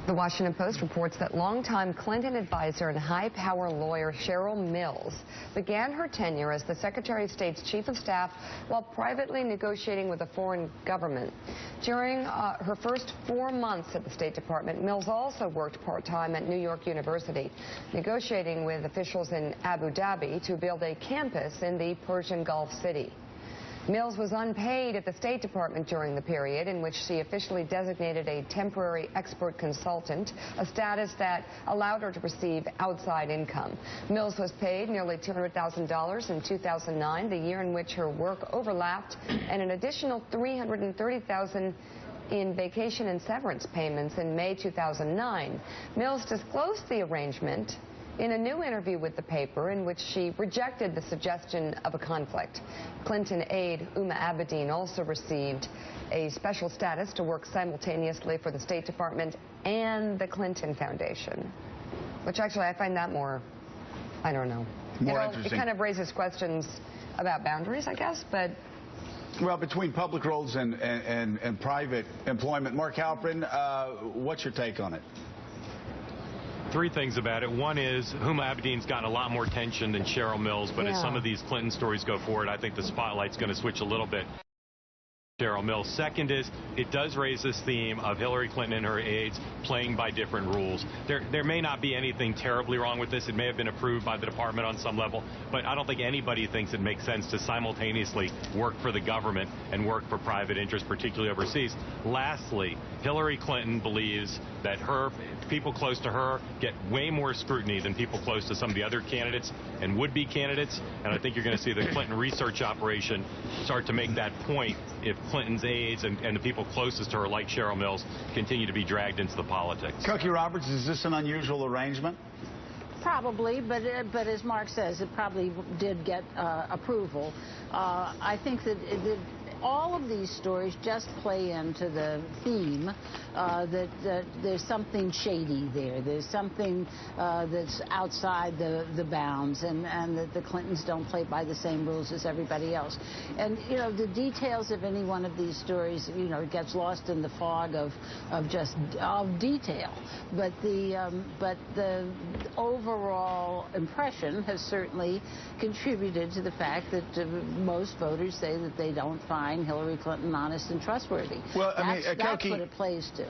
The Washington Post reports that longtime Clinton advisor and high-power lawyer Cheryl Mills began her tenure as the Secretary of State's chief of staff while privately negotiating with a foreign government. During her first 4 months at the State Department, Mills also worked part-time at New York University, negotiating with officials in Abu Dhabi to build a campus in the Persian Gulf city. Mills was unpaid at the State Department during the period in which she officially designated a temporary expert consultant, a status that allowed her to receive outside income. Mills was paid nearly $200,000 in 2009, the year in which her work overlapped, and an additional $330,000 in vacation and severance payments in May 2009. Mills disclosed the arrangement in a new interview with the paper in which she rejected the suggestion of a conflict. Clinton aide Uma Abedin also received a special status to work simultaneously for the State Department and the Clinton Foundation, which actually I find that more, I don't know. More interesting. It kind of raises questions about boundaries, I guess, but... Well, between public roles and private employment. Mark Halpern, what's your take on it? Three things about it. One is Uma Abedin's gotten a lot more attention than Cheryl Mills, but as some of these Clinton stories go forward, I think the spotlight's going to switch a little bit. Cheryl Mills. Second is it does raise this theme of Hillary Clinton and her aides playing by different rules. There may not be anything terribly wrong with this. It may have been approved by the department on some level, but I don't think anybody thinks it makes sense to simultaneously work for the government and work for private interests, particularly overseas. Lastly, Hillary Clinton believes that people close to her get way more scrutiny than people close to some of the other candidates and would-be candidates, and I think you're going to see the Clinton research operation start to make that point if Clinton's aides and the people closest to her, like Cheryl Mills, continue to be dragged into the politics. Cookie Roberts, is this an unusual arrangement? Probably, but as Mark says, it probably did get approval. I think that all of these stories just play into the theme that there's something shady there. There's something that's outside the bounds, and that the Clintons don't play by the same rules as everybody else. And, you know, the details of any one of these stories, you know, gets lost in the fog of detail. But the overall impression has certainly contributed to the fact that most voters say that they don't find Hillary Clinton honest and trustworthy. Well, I mean, that's what it plays to.